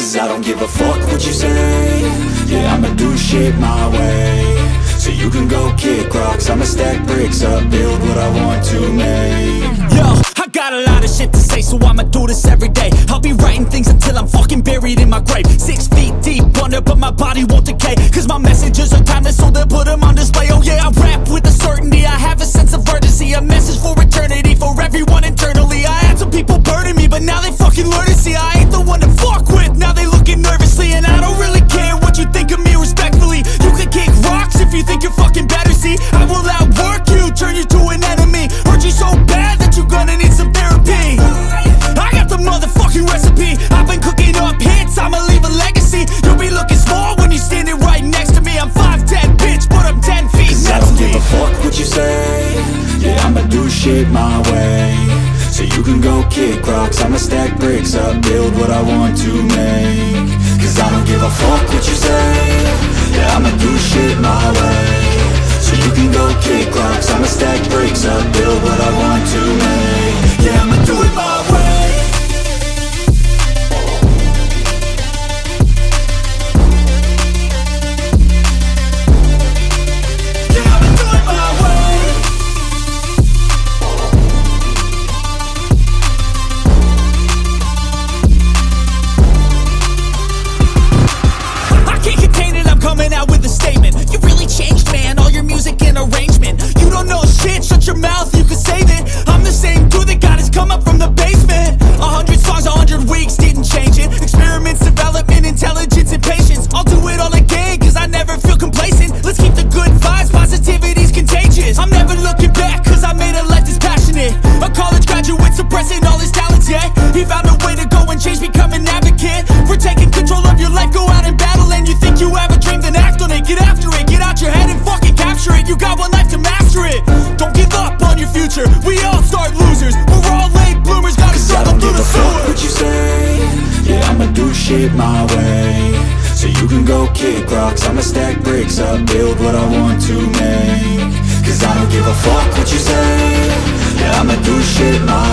Cause I don't give a fuck what you say. Yeah, I'ma do shit my way. So you can go kick rocks, I'ma stack bricks up, build what I want to make. Yo, I got a lot of shit to say, so I'ma do this every day. I'll be writing things until I'm fucking buried in my grave. 6 feet deep under, but my body won't decay. Cause my messages are timeless, so they'll put them on display. Oh yeah, I rap with a certainty, I have a sense of urgency. A message for eternity, for everyone internally. I had some people burning me, but now they fucking learn to see I ain't the one to fuck with, now they looking nervously. And I don't really care what you think of me, respectfully. You can kick rocks if you think you're fucking better, see. I will outwork you, turn you to an enemy. Hurt you so bad that you're gonna need some therapy. I got the motherfucking recipe, I've been cooking up hits, I'ma leave a legacy. You'll be looking small when you're standing right next to me. I'm 5'10", bitch, but I'm 10 feet. Cause I don't give a fuck what you say. Yeah, I'ma do shit my way. So you can go kick rocks, I'ma stack bricks up, build what I want to make. Cause I don't give a fuck what you say. Yeah, I'ma do shit my way. So you can go kick rocks, I'ma stack bricks up, build what I want to make. Yeah, I'ma do it my way. Coming out with a statement. You really changed, man, all your music and arrangement. You don't know shit, shut your mouth, you can save it. I'm the same dude that got his come up from the basement. 100 songs, 100 weeks, didn't change it. Experiments, development, intelligence, and patience. I'll do it all again, cause I never feel complacent. Let's keep the good vibes, positivity's contagious. I'm never looking back, cause I made a life that's passionate. A college graduate suppressing all his talents, yeah. He found a way to go and change, become an advocate for taking control of your life, go out and battle. And you think you have a dream, then act on it, get after it, get out your head and fucking capture it. You got one life to master it. Don't give up on your future, we all start losers. We're all late bloomers, gotta struggle through the sewer. Fuck what you say. Yeah, I'ma do shit my way. So you can go kick rocks, I'ma stack bricks up, build what I want to make. Cause I don't give a fuck what you say. Yeah, I'ma do shit my